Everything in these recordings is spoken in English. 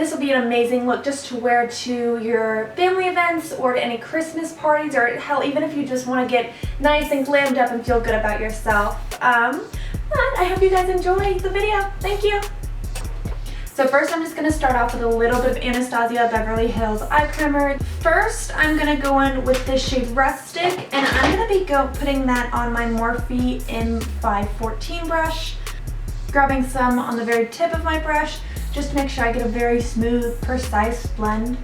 this will be an amazing look just to wear to your family events or to any Christmas parties, or hell, even if you just want to get nice and glammed up and feel good about yourself. But I hope you guys enjoy the video. Thank you. So first I'm just going to start off with a little bit of Anastasia Beverly Hills eye primer. First I'm going to go in with this shade Rustic, and I'm going to be putting that on my Morphe M514 brush. Grabbing some on the very tip of my brush just to make sure I get a very smooth, precise blend.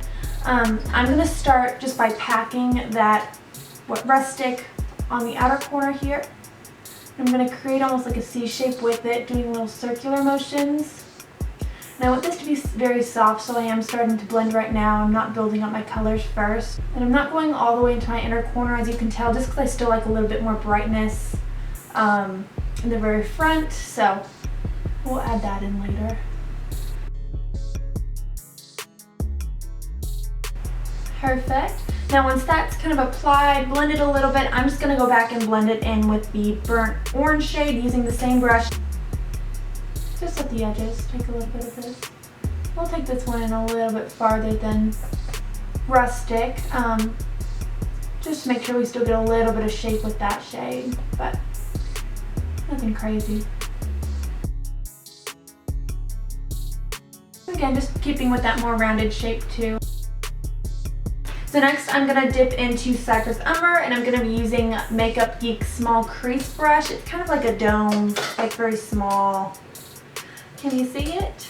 I'm going to start just by packing that Rustic on the outer corner here. I'm going to create almost like a C shape with it, doing little circular motions. And I want this to be very soft, so I am starting to blend right now. I'm not building up my colors first. And I'm not going all the way into my inner corner, as you can tell, just because I still like a little bit more brightness in the very front. So we'll add that in later. Perfect. Now once that's kind of applied, blended a little bit, I'm just going to go back and blend it in with the burnt orange shade using the same brush. Just at the edges, take a little bit of this. We'll take this one in a little bit farther than Rustic, just to make sure we still get a little bit of shape with that shade, but nothing crazy. Again, just keeping with that more rounded shape too. So next I'm going to dip into Cypress Umber, and I'm going to be using Makeup Geek's small crease brush. It's kind of like a dome, like very small. Can you see it?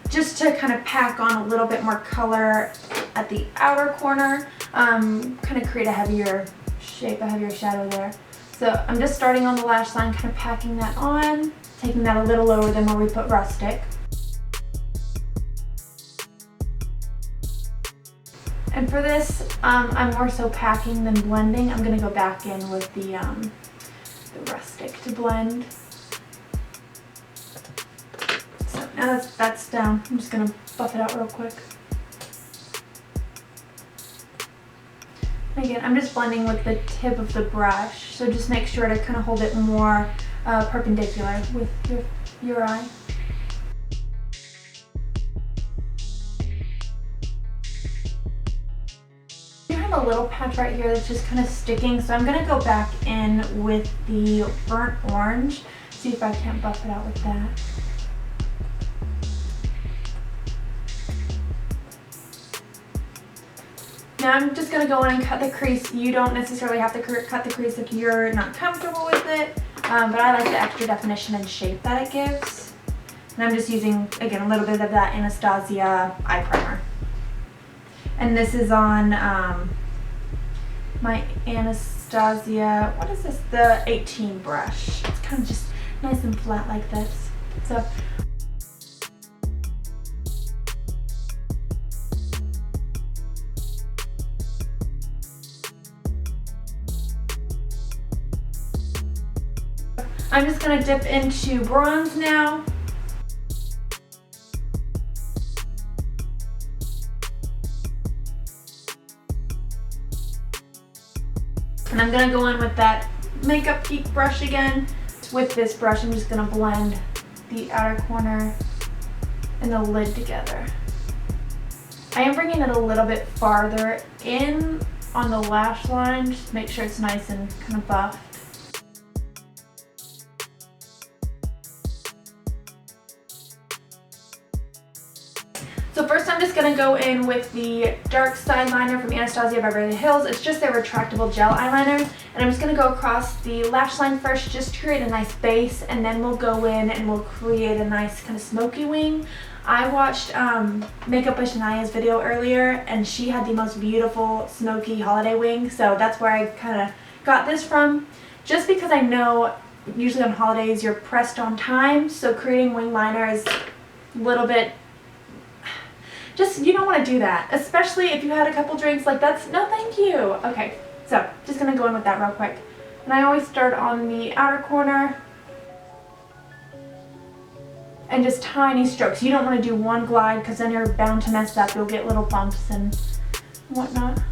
Just to kind of pack on a little bit more color at the outer corner, kind of create a heavier shape, a heavier shadow there. So I'm just starting on the lash line, kind of packing that on, taking that a little lower than where we put Rustic. And for this, I'm more so packing than blending. I'm going to go back in with the Rustic to blend. Now that's down. I'm just going to buff it out real quick. Again, I'm just blending with the tip of the brush, so just make sure to kind of hold it more perpendicular with your eye. I have a little patch right here that's just kind of sticking, so I'm going to go back in with the burnt orange, see if I can't buff it out with that. Now I'm just going to go in and cut the crease. You don't necessarily have to cut the crease if you're not comfortable with it, but I like the extra definition and shape that it gives. And I'm just using, again, a little bit of that Anastasia eye primer. And this is on my Anastasia, what is this? The 18 brush. It's kind of just nice and flat like this. So I'm just going to dip into bronze now. And I'm going to go in with that Makeup Geek brush again. With this brush, I'm just going to blend the outer corner and the lid together. I am bringing it a little bit farther in on the lash line, just to make sure it's nice and kind of buffed. So first I'm just going to go in with the dark side liner from Anastasia Beverly Hills. It's just their retractable gel eyeliner. And I'm just going to go across the lash line first just to create a nice base. And then we'll go in and we'll create a nice kind of smoky wing. I watched Makeup by Shania's video earlier, and she had the most beautiful smoky holiday wing. So that's where I kind of got this from. Just because I know usually on holidays you're pressed on time. So creating wing liner is a little bit... Just, you don't want to do that, especially if you had a couple drinks. Like, that's, no thank you. Okay, so just going to go in with that real quick. And I always start on the outer corner and just tiny strokes. You don't want to do one glide because then you're bound to mess up. You'll get little bumps and whatnot.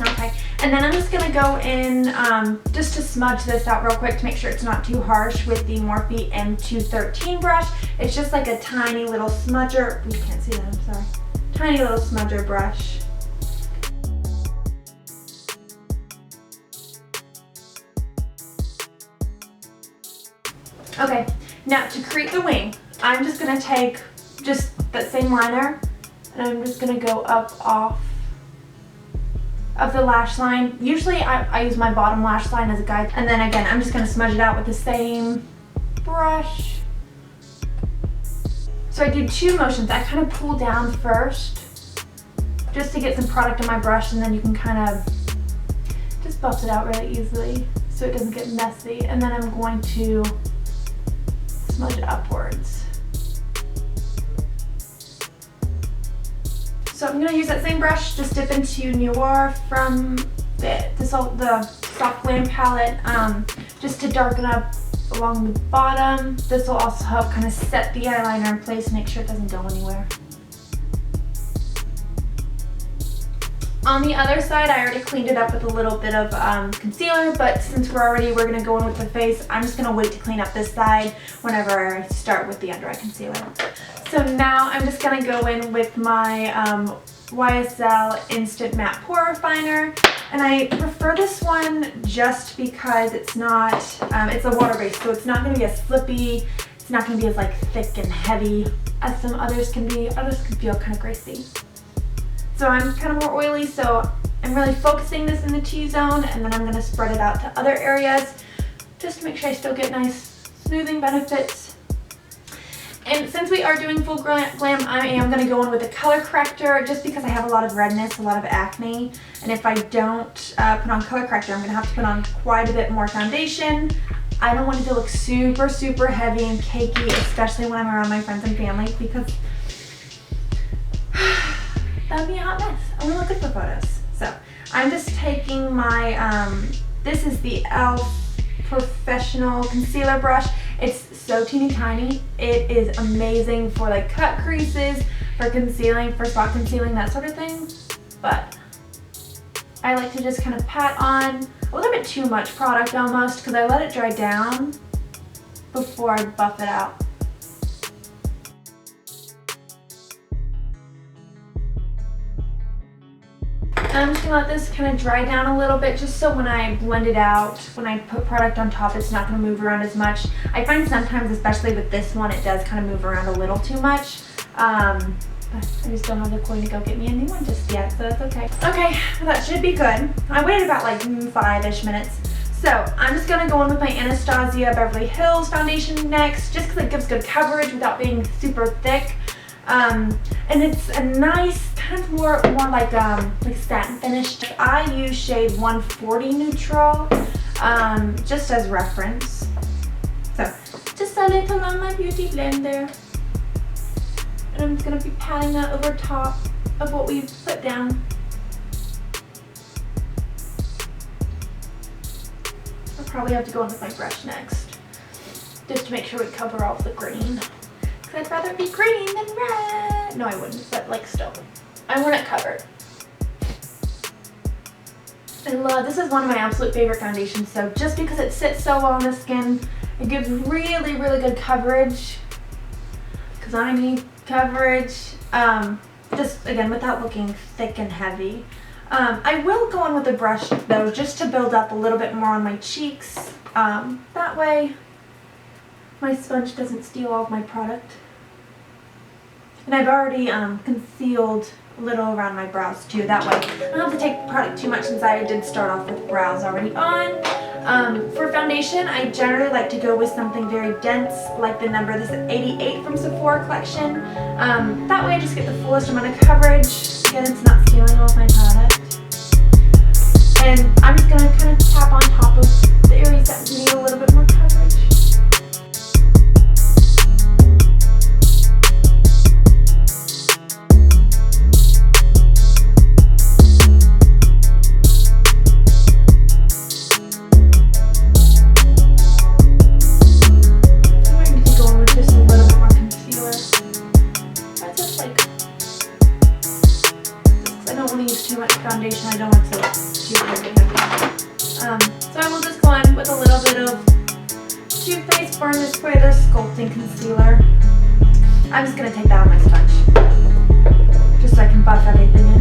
Okay, And then I'm just going to go in just to smudge this out real quick to make sure it's not too harsh with the Morphe M213 brush. It's just like a tiny little smudger. You can't see that, I'm sorry. Tiny little smudger brush. Okay, now to create the wing, I'm just going to take just that same liner and I'm just going to go up off of the lash line. Usually I use my bottom lash line as a guide, and then again I'm just going to smudge it out with the same brush. So I do two motions. I kind of pull down first just to get some product on my brush, and then you can kind of just buff it out really easily so it doesn't get messy, and then I'm going to smudge it upwards. So I'm going to use that same brush, just dip into Noir from the Soft Glam palette, just to darken up along the bottom. This will also help kind of set the eyeliner in place and make sure it doesn't go anywhere. On the other side, I already cleaned it up with a little bit of concealer, but since we're going to go in with the face, I'm just going to wait to clean up this side whenever I start with the under eye concealer. So now I'm just going to go in with my YSL Instant Matte Pore Refiner, and I prefer this one just because it's not, it's a water-based, so it's not going to be as slippy, it's not going to be as like thick and heavy as some others can be. Others can feel kind of greasy. So I'm kind of more oily, so I'm really focusing this in the T-zone, and then I'm going to spread it out to other areas just to make sure I still get nice smoothing benefits. And since we are doing full glam, I am going to go in with a color corrector just because I have a lot of redness, a lot of acne, and if I don't put on color corrector, I'm going to have to put on quite a bit more foundation. I don't want it to look super, super heavy and cakey, especially when I'm around my friends and family, because that would be a hot mess. I want to look good for photos. So I'm just taking my, this is the e.l.f. Professional Concealer Brush. It's so teeny tiny. It is amazing for like cut creases, for concealing, for spot concealing, that sort of thing. But I like to just kind of pat on a little bit too much product almost, because I let it dry down before I buff it out. I'm just going to let this kind of dry down a little bit just so when I blend it out, when I put product on top, it's not going to move around as much. I find sometimes, especially with this one, it does kind of move around a little too much. But I just don't have the coin to go get me a new one just yet, so that's okay. Okay, well, that should be good. I waited about like 5-ish minutes. So I'm just going to go in with my Anastasia Beverly Hills foundation next, just because it gives good coverage without being super thick. And it's a nice, kind of more like satin finish. I use shade 140 neutral, just as reference. So just a little on my beauty blender. And I'm just going to be patting that over top of what we've put down. I'll probably have to go in with my brush next, just to make sure we cover all the green. I'd rather be green than red. No, I wouldn't, but like still. I want it covered. I love, this is one of my absolute favorite foundations, so just because it sits so well on the skin, it gives really, really good coverage, because I need coverage, just again, without looking thick and heavy. I will go in with a brush though, just to build up a little bit more on my cheeks. That way, my sponge doesn't steal all of my product. And I've already concealed a little around my brows too. That way I don't have to take product too much since I did start off with brows already on. For foundation, I generally like to go with something very dense, like the number, this is 88 from Sephora collection. That way I just get the fullest amount of coverage. Again, it's not stealing all of my product. And I'm just going to kind of tap on top of the areas that need a little bit more coverage. I don't want to use too much foundation. I don't want it to look too heavy. So I will just go in with a little bit of Too Faced Burn This Way Their Sculpting Concealer. I'm just going to take that on my sponge, just so I can buff everything in.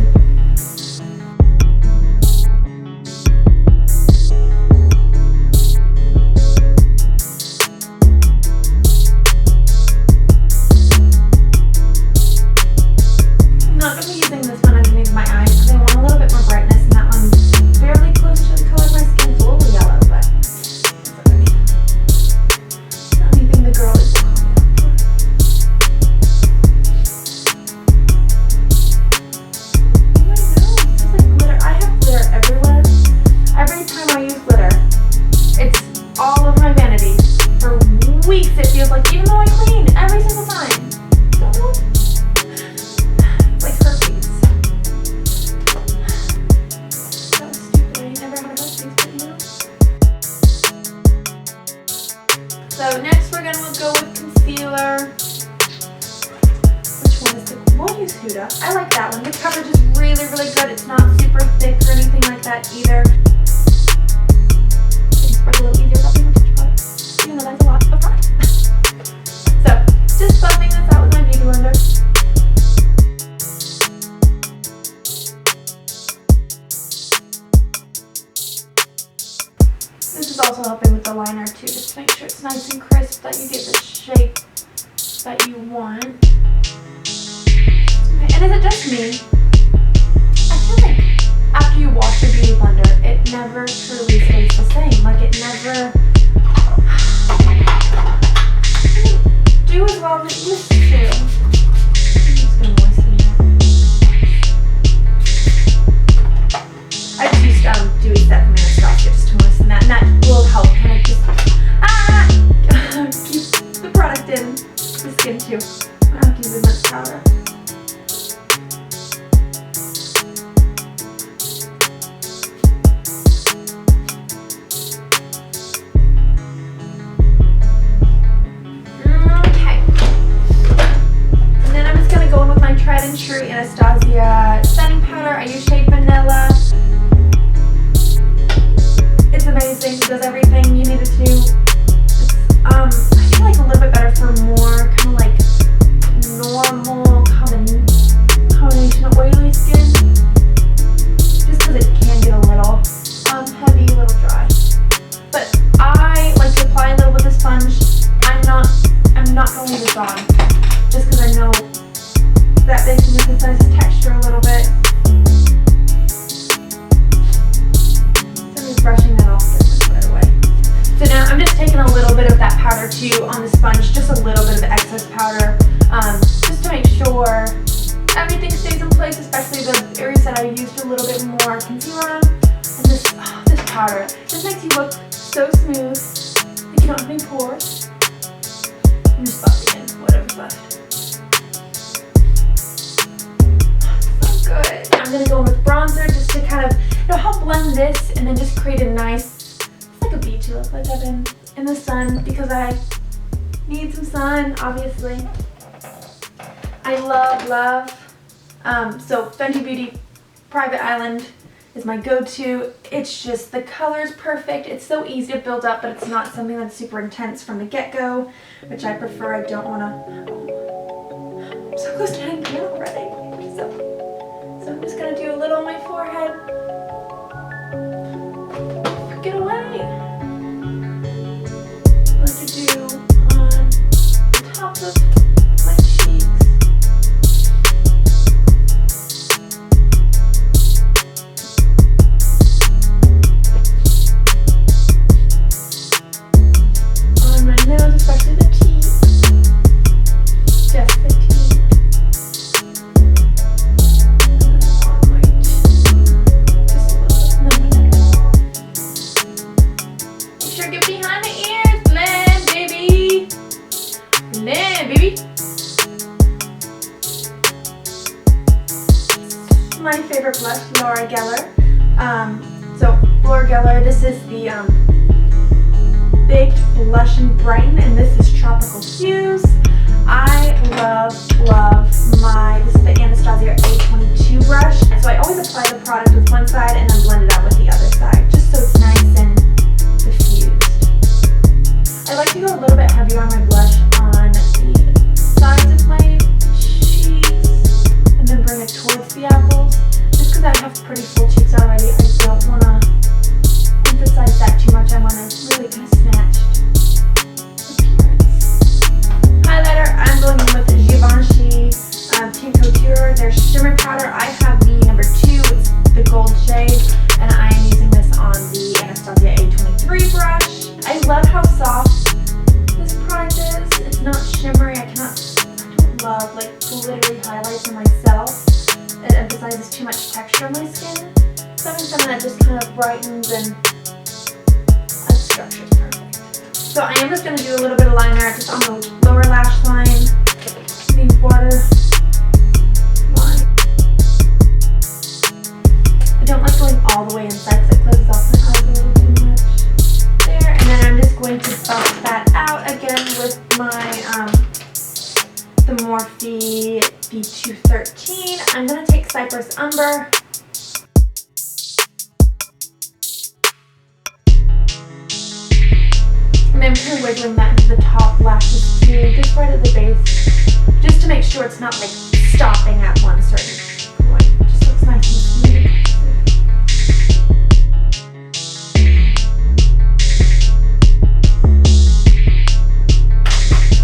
So next we're going to go with concealer. Which one is the, we'll use Hues. I like that one. The coverage is really, really good. It's not super thick or anything like that either. It spreads a little easier without being much product, even though that's a lot of product. So just buffing this out with my beauty blender. This is also helping with the liner too, just to make sure it's nice and crisp, that you get the shape that you want. Okay, and is it just me? I feel like after you wash your beauty blender, it never truly stays the same. Like it never doesn't do as well as it used to. I'm just gonna moisten it. I just used Dewy Set from Anastasia just to moisten that, and that will help kind of just keep the product in the skin too. I don't have to use as much powder. Okay. And then I'm just going to go in with my tried and true Anastasia setting powder. I use shade Vanilla. It's amazing. It does everything you need it to. It's, I feel like a little bit better for more kind of like normal combination of oily skin. Just because it can get a little heavy, a little dry. But I like to apply a little with a sponge. I'm not going to leave this on, just because I know that they can emphasize the texture a little bit. Brushing that off right away. So now I'm just taking a little bit of that powder too on the sponge, just a little bit of the excess powder, just to make sure everything stays in place, especially the areas that I used a little bit more concealer on. And this powder just makes you look so smooth, like you don't have any pores. I'm just buffing in whatever's left. So good. I'm gonna go in with bronzer just to kind of help blend this and then just create a nice, it's like a beachy look, like I've been in the sun because I need some sun, obviously. I love. So Fenty Beauty Private Island is my go-to. It's just, the color is perfect. It's so easy to build up, but it's not something that's super intense from the get-go, which I prefer. I don't want to, I'm so close to hitting pan already. So I'm just going to do a little on my forehead. Get away! What to do on the top of my cheeks. On my nose, especially the teeth. Just the teeth. Get behind the ears, Glam, baby. Glam, baby. My favorite blush, Gellar. So Gellar. This is the Baked Blush and Brighten, and this is Tropical Hues. I love my. This is the Anastasia A22 brush. So I apply the product with one side and then blend it out with the other side, just so it's nice and diffused. I like to go a little bit heavier on my blush on the sides of my cheeks and then bring it towards the apples. Just because I have pretty full cheeks already, I don't want to emphasize that too much. I want a really kind of snatched appearance. Highlighter, I'm going in with the Givenchy Team Couture, their shimmer powder. I have the number 2, it's the gold shade, and I am using this on the Anastasia A23 brush. I love how soft this product is. It's not shimmery. I don't love like glittery highlights on myself. It emphasizes too much texture on my skin. So having something that just kind of brightens and adds structure is perfect. So I am just going to do a little bit of liner just on the lower lash line. The water. I don't like going all the way inside because it closes off my eyes a little too much. There, and then I'm just going to buff that out again with my the Morphe B213. I'm going to take Cypress Umber. And I'm kind of wiggling that into the top lashes too, just right at the base, just to make sure it's not like stopping at one certain point. It just looks nice and smooth.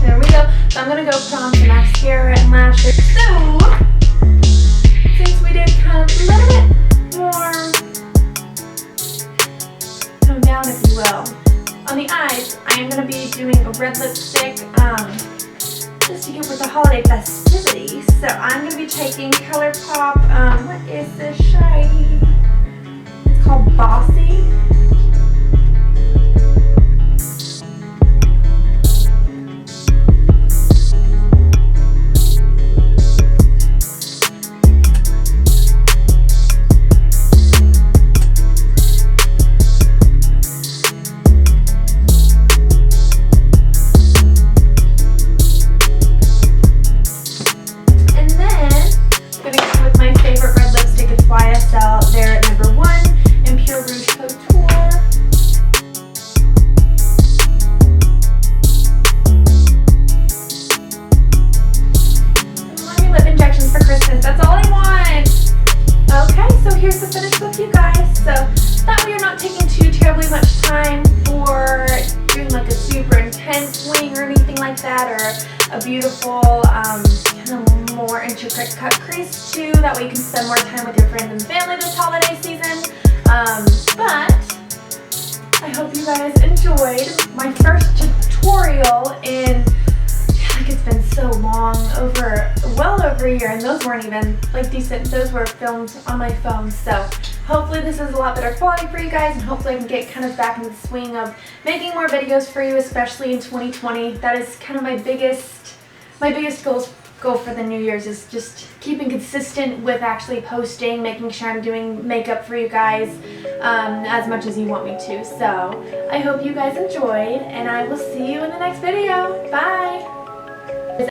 There we go. So I'm gonna go put on some mascara and lashes. So, since we did kind of a little bit more tone down, if you will, on the eyes, I am going to be doing a red lipstick just to get with the holiday festivities. So I'm going to be taking ColourPop, what is this shade? It's called Bossy. Here's the finished look, you guys. So that way you're not taking too terribly much time for doing like a super intense wing or anything like that, or a beautiful kind of more intricate cut crease too. That way you can spend more time with your friends and family this holiday season. But I hope you guys enjoyed my first tutorial in, like, it's been so long, well over a year, and those weren't even like decent. Those were filmed on my phone, so hopefully this is a lot better quality for you guys, and hopefully I can get kind of back into the swing of making more videos for you, especially in 2020. That is kind of my biggest goal for the New Year's, is just keeping consistent with actually posting, making sure I'm doing makeup for you guys as much as you want me to. So I hope you guys enjoyed, and I will see you in the next video. Bye!